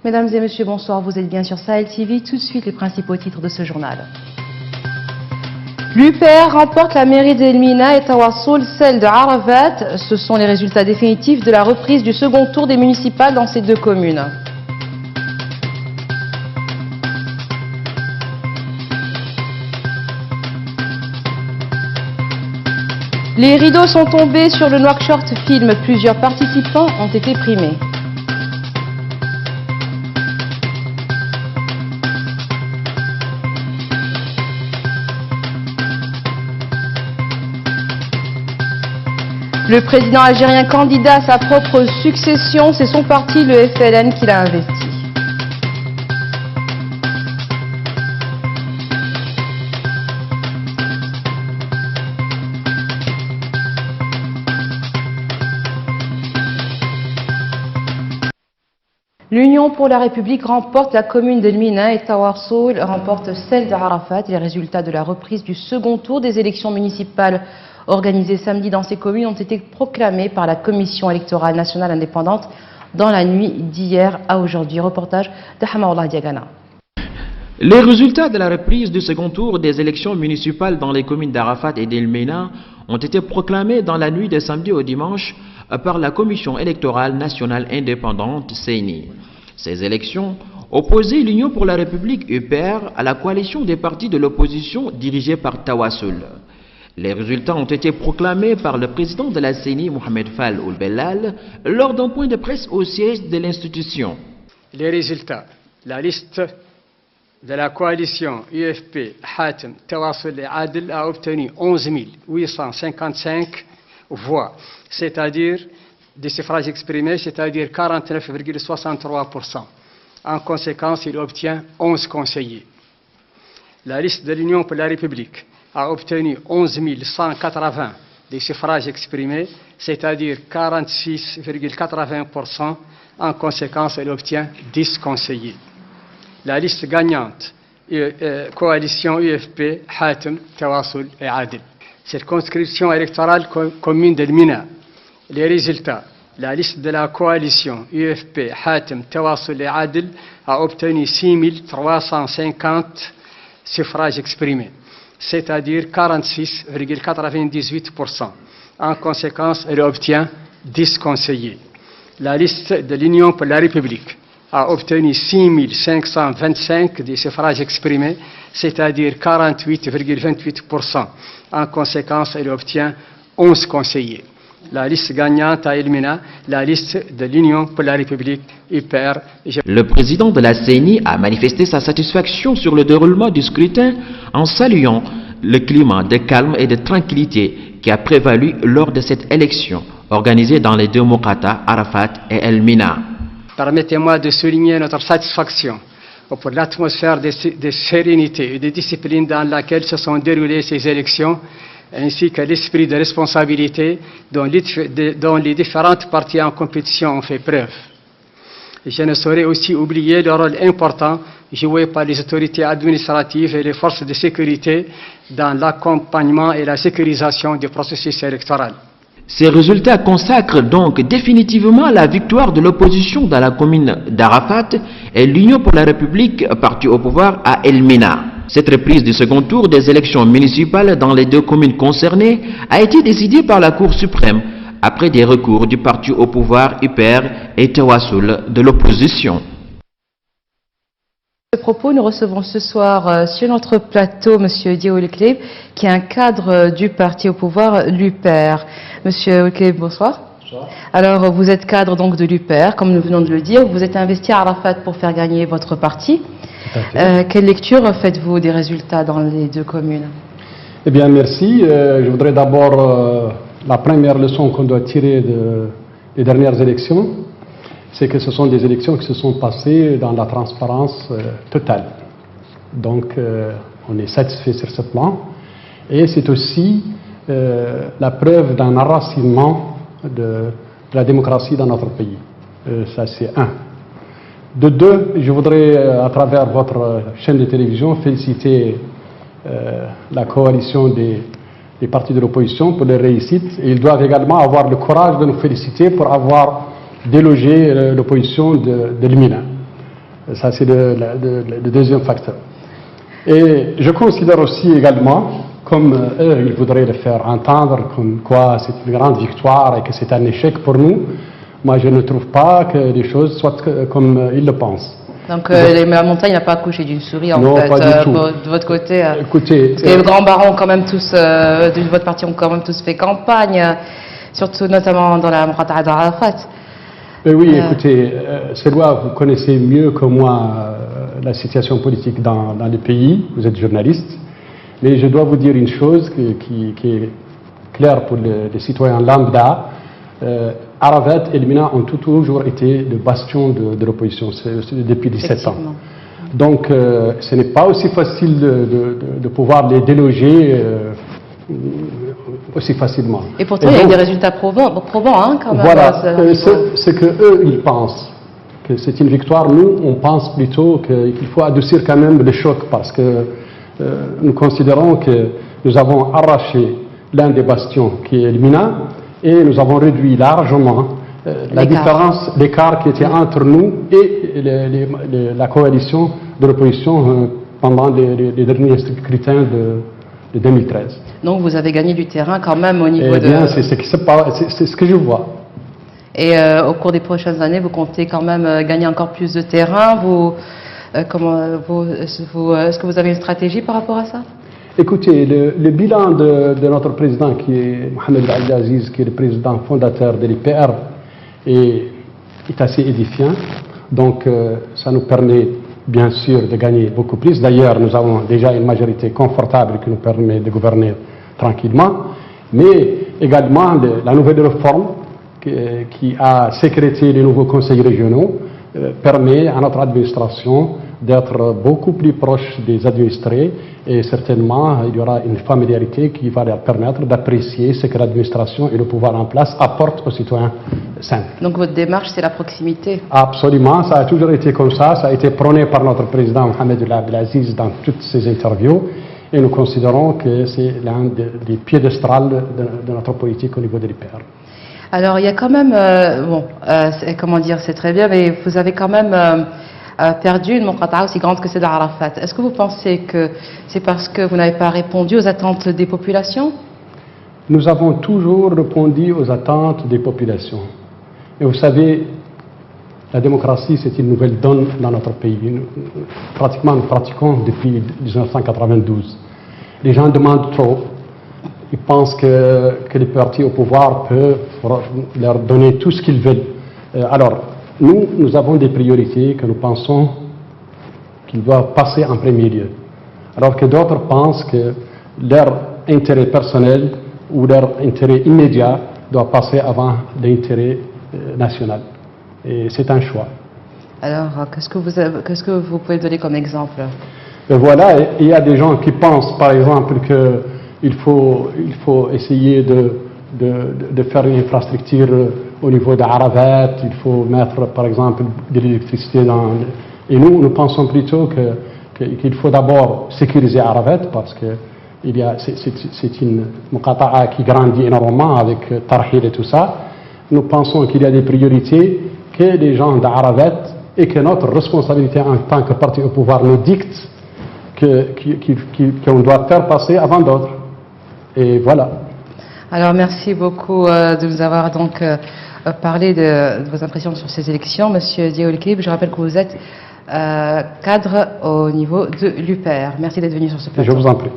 Mesdames et messieurs, bonsoir. Vous êtes bien sur Sahel TV. Tout de suite, les principaux titres de ce journal. L'UPR remporte la mairie d'Elmina et Tawassoul, celle de Arafat. Ce sont les résultats définitifs de la reprise du second tour des municipales dans ces deux communes. Les rideaux sont tombés sur le Nouakchott Film. Plusieurs participants ont été primés. Le président algérien candidat à sa propre succession, c'est son parti, le FLN, qui l'a investi. L'Union pour la République remporte la commune d'Elmina et Tawassoul remporte celle d'Arafat. Les résultats de la reprise du second tour des élections municipales organisées samedi dans ces communes ont été proclamés par la Commission électorale nationale indépendante dans la nuit d'hier à aujourd'hui. Reportage de Hamaoullah Diagana. Les résultats de la reprise du second tour des élections municipales dans les communes d'Arafat et d'Elmina ont été proclamés dans la nuit de samedi au dimanche par la Commission électorale nationale indépendante CENI. Ces élections opposaient l'Union pour la République UPR à la coalition des partis de l'opposition dirigée par Tawassoul. Les résultats ont été proclamés par le président de la CENI, Mohamed Fall Oulbellal, lors d'un point de presse au siège de l'institution. Les résultats. La liste de la coalition UFP Hatem Tawassoul et Adel a obtenu 11 855 voix, c'est-à-dire des suffrages exprimés, c'est-à-dire 49,63%. En conséquence, il obtient 11 conseillers. La liste de l'Union pour la République a obtenu 11 180 des suffrages exprimés, c'est-à-dire 46,80%. En conséquence, elle obtient 10 conseillers. La liste gagnante, coalition UFP, Hatem, Tawassoul et Adel. Circonscription électorale commune d'Elmina. Les résultats. La liste de la coalition UFP, Hatem, Tawassoul et Adel a obtenu 6 350 suffrages exprimés, c'est-à-dire 46,98%. En conséquence, elle obtient 10 conseillers. La liste de l'Union pour la République a obtenu 6 525 des suffrages exprimés, c'est-à-dire 48,28%. En conséquence, elle obtient 11 conseillers. La liste gagnante à Elmina, la liste de l'Union pour la République UPR. Le président de la CENI a manifesté sa satisfaction sur le déroulement du scrutin en saluant le climat de calme et de tranquillité qui a prévalu lors de cette élection organisée dans les deux Mokata, Arafat et Elmina. Permettez-moi de souligner notre satisfaction pour l'atmosphère de sérénité et de discipline dans laquelle se sont déroulées ces élections, ainsi que l'esprit de responsabilité dont les différentes parties en compétition ont fait preuve. Je ne saurais aussi oublier le rôle important joué par les autorités administratives et les forces de sécurité dans l'accompagnement et la sécurisation du processus électoral. Ces résultats consacrent donc définitivement la victoire de l'opposition dans la commune d'Arafat et l'Union pour la République, parti au pouvoir à Elmina. Cette reprise du second tour des élections municipales dans les deux communes concernées a été décidée par la Cour suprême après des recours du parti au pouvoir UPR et Tawassoul de l'opposition. À ce propos, nous recevons ce soir sur notre plateau M. Dio Ouelkleb, qui est un cadre du parti au pouvoir, l'UPR. Monsieur Ouelkleb, bonsoir. Bonsoir. Alors, vous êtes cadre donc de l'UPR, comme nous venons de le dire. Vous êtes investi à Arafat pour faire gagner votre parti. Quelle lecture faites-vous des résultats dans les deux communes? Eh bien, merci. Je voudrais d'abord, la première leçon qu'on doit tirer des dernières élections, c'est que ce sont des élections qui se sont passées dans la transparence totale. Donc, on est satisfait sur ce plan. Et c'est aussi la preuve d'un enracinement de la démocratie dans notre pays. Ça, c'est un. De deux, je voudrais, à travers votre chaîne de télévision, féliciter la coalition des partis de l'opposition pour les réussites. Et ils doivent également avoir le courage de nous féliciter pour avoir délogé l'opposition de l'Elmina. Ça, c'est le deuxième facteur. Et je considère aussi également, comme eux, ils voudraient le faire entendre, comme quoi c'est une grande victoire et que c'est un échec pour nous, moi je ne trouve pas que les choses soient comme ils le pensent. Donc la montagne n'a pas accouché d'une souris en non, fait, pas du tout. De votre côté. Écoutez, parce que les grands barons quand même tous, de votre parti ont quand même tous fait campagne, surtout notamment dans la Muqata'a d'Arafat. Oui, écoutez, Selwa, vous connaissez mieux que moi la situation politique dans le pays, vous êtes journaliste, mais je dois vous dire une chose qui est claire pour les citoyens lambda. Arafat et le MENA ont toujours été le bastion de l'opposition depuis 17 ans. Donc ce n'est pas aussi facile de pouvoir les déloger aussi facilement. Et pourtant, il y a eu des résultats probants hein, quand même. Voilà, ce que eux ils pensent que c'est une victoire. Nous, on pense plutôt qu'il faut adoucir quand même le choc parce que nous considérons que nous avons arraché l'un des bastions qui est le MENA et nous avons réduit largement la différence, l'écart qui était entre nous et la coalition de l'opposition pendant les derniers scrutins de 2013. Donc vous avez gagné du terrain quand même au niveau c'est ce que je vois. Et au cours des prochaines années, vous comptez quand même gagner encore plus de terrain. Est-ce que vous avez une stratégie par rapport à ça? Écoutez, le bilan de notre président, qui est Mohamed Abdelaziz, qui est le président fondateur de l'IPR, est assez édifiant. Donc, ça nous permet bien sûr de gagner beaucoup plus. D'ailleurs, nous avons déjà une majorité confortable qui nous permet de gouverner tranquillement. Mais également, la nouvelle réforme qui a sécrété les nouveaux conseils régionaux permet à notre administration d'être beaucoup plus proche des administrés et certainement il y aura une familiarité qui va leur permettre d'apprécier ce que l'administration et le pouvoir en place apportent aux citoyens simples. Donc votre démarche, c'est la proximité? Absolument, ça a toujours été comme ça a été prôné par notre président Mohamed Abdelaziz dans toutes ses interviews et nous considérons que c'est l'un des piédestrals de notre politique au niveau de l'IPR. Alors il y a quand même, comment dire, c'est très bien, mais vous avez quand même perdu une Muqata'a aussi grande que celle d'Arafat. Est-ce que vous pensez que c'est parce que vous n'avez pas répondu aux attentes des populations? Nous avons toujours répondu aux attentes des populations. Et vous savez, la démocratie, c'est une nouvelle donne dans notre pays. Pratiquement, nous pratiquons depuis 1992. Les gens demandent trop. Ils pensent que les partis au pouvoir peuvent leur donner tout ce qu'ils veulent. Alors, nous avons des priorités que nous pensons qu'ils doivent passer en premier lieu. Alors que d'autres pensent que leur intérêt personnel ou leur intérêt immédiat doit passer avant l'intérêt national. Et c'est un choix. Alors, qu'est-ce que vous pouvez donner comme exemple? Voilà, il y a des gens qui pensent, par exemple, qu'il faut essayer de faire une infrastructure au niveau d'Arafat, il faut mettre, par exemple, de l'électricité dans... Et nous pensons plutôt qu'il faut d'abord sécuriser Arafat parce que c'est une Muqata'a qui grandit énormément avec Tarhil et tout ça. Nous pensons qu'il y a des priorités que les gens d'Arafat et que notre responsabilité en tant que parti au pouvoir nous dicte qu'on doit faire passer avant d'autres. Et voilà. Alors merci beaucoup de nous avoir donc parlé de vos impressions sur ces élections. Monsieur Diao El-Klib, je rappelle que vous êtes cadre au niveau de l'UPR. Merci d'être venu sur ce plateau. Je vous en prie.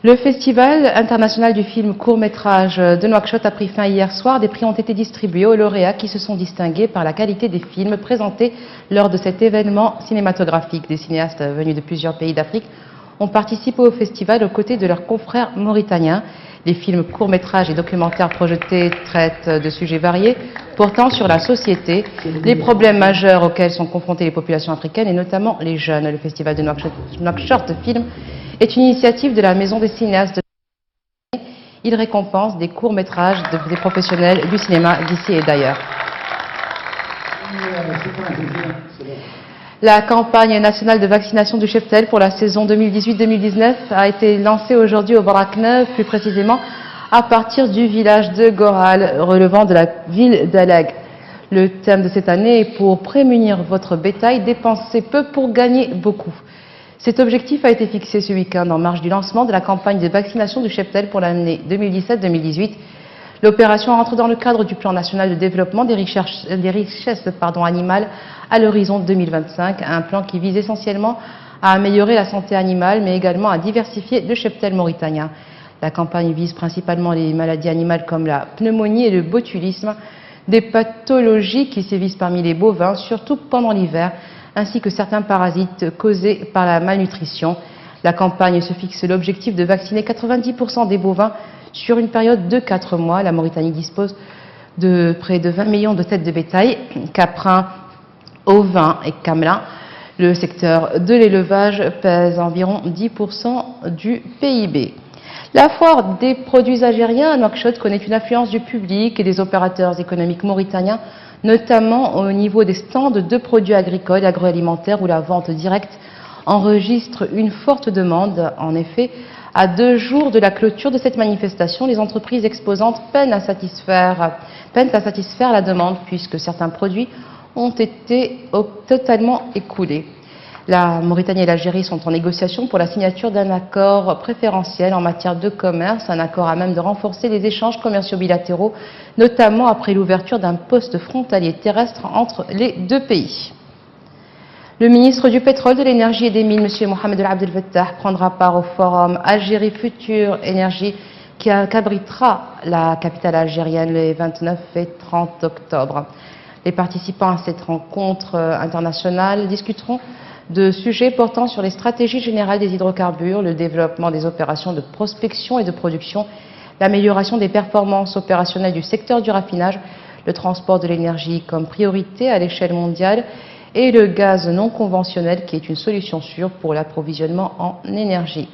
Le Festival international du film court-métrage de Nouakchott a pris fin hier soir. Des prix ont été distribués aux lauréats qui se sont distingués par la qualité des films présentés lors de cet événement cinématographique. Des cinéastes venus de plusieurs pays d'Afrique ont participé au festival aux côtés de leurs confrères mauritaniens. Les films courts-métrages et documentaires projetés traitent de sujets variés, portant sur la société, les problèmes majeurs auxquels sont confrontées les populations africaines et notamment les jeunes. Le festival de Nouakchott Film est une initiative de la Maison des cinéastes de Il récompense des courts-métrages des professionnels du cinéma d'ici et d'ailleurs. La campagne nationale de vaccination du cheptel pour la saison 2018-2019 a été lancée aujourd'hui au Barak 9, plus précisément à partir du village de Goral, relevant de la ville d'Alag. Le thème de cette année est pour prémunir votre bétail, dépenser peu pour gagner beaucoup. Cet objectif a été fixé ce week-end en marge du lancement de la campagne de vaccination du cheptel pour l'année 2017-2018. L'opération entre dans le cadre du plan national de développement des richesses animales à l'horizon 2025, un plan qui vise essentiellement à améliorer la santé animale, mais également à diversifier le cheptel mauritanien. La campagne vise principalement les maladies animales comme la pneumonie et le botulisme, des pathologies qui sévissent parmi les bovins, surtout pendant l'hiver, ainsi que certains parasites causés par la malnutrition. La campagne se fixe l'objectif de vacciner 90% des bovins sur une période de 4 mois. La Mauritanie dispose de près de 20 millions de têtes de bétail, caprins, ovins et camelins. Le secteur de l'élevage pèse environ 10% du PIB. La foire des produits algériens à Nouakchott connaît une affluence du public et des opérateurs économiques mauritaniens, notamment au niveau des stands de produits agricoles et agroalimentaires où la vente directe enregistre une forte demande. En effet, à 2 jours de la clôture de cette manifestation, les entreprises exposantes peinent à satisfaire la demande puisque certains produits ont été totalement écoulés. La Mauritanie et l'Algérie sont en négociation pour la signature d'un accord préférentiel en matière de commerce, un accord à même de renforcer les échanges commerciaux bilatéraux, notamment après l'ouverture d'un poste frontalier terrestre entre les deux pays. Le ministre du Pétrole, de l'Énergie et des Mines, M. Mohamed El Abdel Fattah, prendra part au forum Algérie Future Énergie qui abritera la capitale algérienne les 29 et 30 octobre. Les participants à cette rencontre internationale discuteront de sujets portant sur les stratégies générales des hydrocarbures, le développement des opérations de prospection et de production, l'amélioration des performances opérationnelles du secteur du raffinage, le transport de l'énergie comme priorité à l'échelle mondiale et le gaz non conventionnel qui est une solution sûre pour l'approvisionnement en énergie.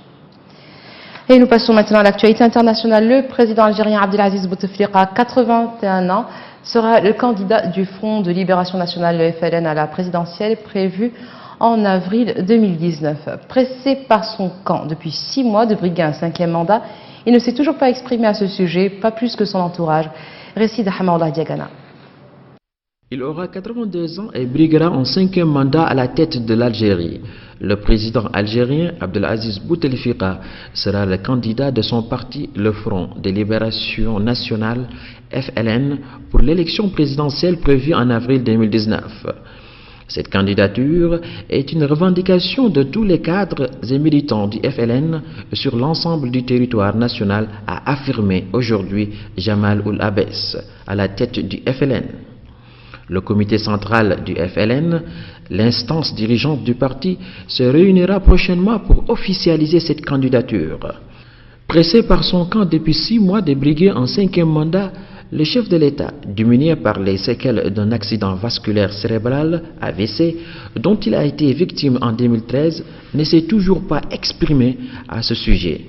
Et nous passons maintenant à l'actualité internationale. Le président algérien Abdelaziz Bouteflika, 81 ans, sera le candidat du Front de Libération Nationale, le FLN, à la présidentielle prévue en avril 2019. Pressé par son camp depuis 6 mois de briguer un 5e mandat, il ne s'est toujours pas exprimé à ce sujet, pas plus que son entourage. Récit de Hamaoula Diagana. Il aura 82 ans et briguera un 5e mandat à la tête de l'Algérie. Le président algérien Abdelaziz Bouteflika sera le candidat de son parti, le Front de Libération Nationale, FLN, pour l'élection présidentielle prévue en avril 2019. Cette candidature est une revendication de tous les cadres et militants du FLN sur l'ensemble du territoire national, a affirmé aujourd'hui Jamal Ould Abbès, à la tête du FLN. Le comité central du FLN, l'instance dirigeante du parti, se réunira prochainement pour officialiser cette candidature. Pressé par son camp depuis 6 mois de briguer un 5e mandat, le chef de l'État, diminué par les séquelles d'un accident vasculaire cérébral, AVC, dont il a été victime en 2013, ne s'est toujours pas exprimé à ce sujet.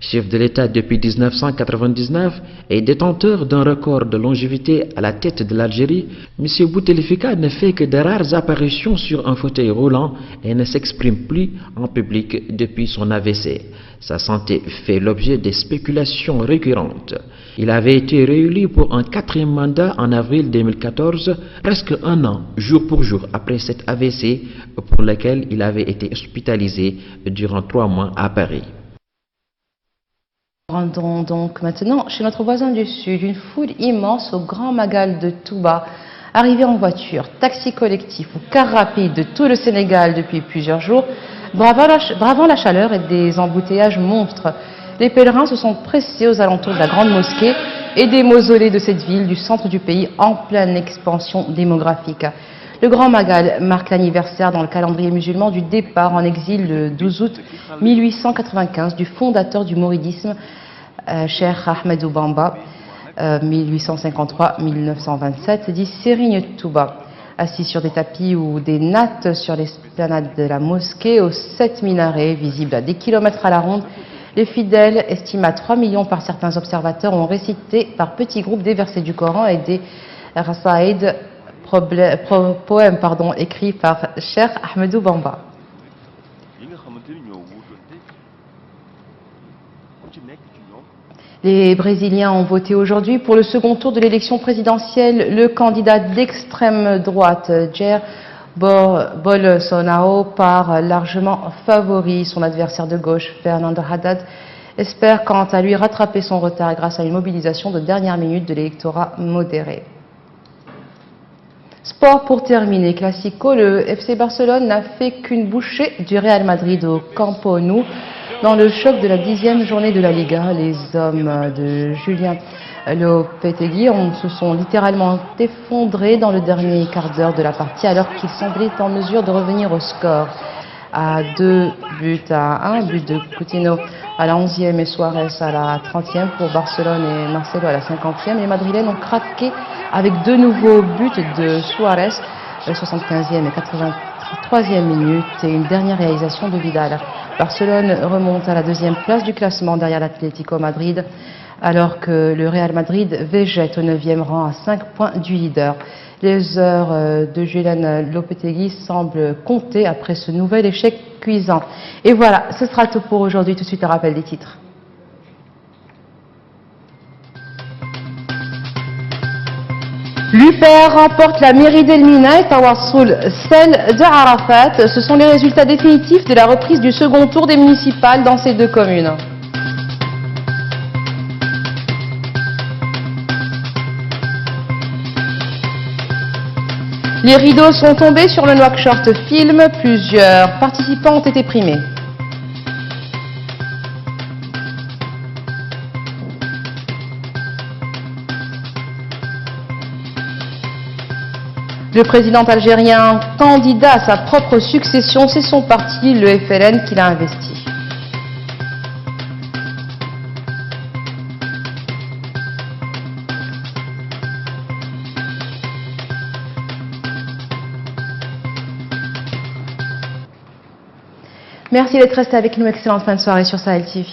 Chef de l'État depuis 1999 et détenteur d'un record de longévité à la tête de l'Algérie, M. Bouteflika ne fait que de rares apparitions sur un fauteuil roulant et ne s'exprime plus en public depuis son AVC. Sa santé fait l'objet de spéculations récurrentes. Il avait été réélu pour un 4e mandat en avril 2014, presque 1 an, jour pour jour, après cet AVC pour lequel il avait été hospitalisé durant 3 mois à Paris. Rendons donc maintenant chez notre voisin du Sud, une foule immense au Grand Magal de Touba, arrivée en voiture, taxi collectif ou car rapide de tout le Sénégal depuis plusieurs jours, bravant la chaleur et des embouteillages monstres. Les pèlerins se sont pressés aux alentours de la grande mosquée et des mausolées de cette ville du centre du pays en pleine expansion démographique. Le Grand Magal marque l'anniversaire dans le calendrier musulman du départ en exil le 12 août 1895 du fondateur du mouridisme, Cheikh Ahmedou Bamba, 1853-1927, dit Serigne Touba. Assis sur des tapis ou des nattes sur l'esplanade de la mosquée, aux 7 minarets visibles à des kilomètres à la ronde, les fidèles, estimés à 3 millions par certains observateurs, ont récité par petits groupes des versets du Coran et des rasaïd, poèmes écrits par Cheikh Ahmedou Bamba. Les Brésiliens ont voté aujourd'hui pour le second tour de l'élection présidentielle. Le candidat d'extrême droite, Jair Bolsonaro, part largement favori. Son adversaire de gauche, Fernando Haddad, espère quant à lui rattraper son retard grâce à une mobilisation de dernière minute de l'électorat modéré. Sport pour terminer, Classico, le FC Barcelone n'a fait qu'une bouchée du Real Madrid au Camp Nou. Dans le choc de la 10e journée de la Liga, les hommes de Julian Lopetegui se sont littéralement effondrés dans le dernier quart d'heure de la partie alors qu'ils semblaient en mesure de revenir au score. À 2-1, but de Coutinho à la 11e et Suarez à la 30e pour Barcelone et Marcelo à la 50e. Les Madrilènes ont craqué avec deux nouveaux buts de Suarez, 75e et 83e minute, et une dernière réalisation de Vidal. Barcelone remonte à la 2e place du classement derrière l'Atlético Madrid, alors que le Real Madrid végète au 9e rang à 5 points du leader. Les heures de Julian Lopetegui semblent compter après ce nouvel échec cuisant. Et voilà, ce sera tout pour aujourd'hui. Tout de suite, un rappel des titres. L'UPR remporte la mairie d'Elmina et Tawassoul celle de Arafat. Ce sont les résultats définitifs de la reprise du second tour des municipales dans ces deux communes. Les rideaux sont tombés sur le Nouakchott Film. Plusieurs participants ont été primés. Le président algérien, candidat à sa propre succession, c'est son parti, le FLN, qui l'a investi. Merci d'être resté avec nous. Excellente fin de soirée sur Sahel TV.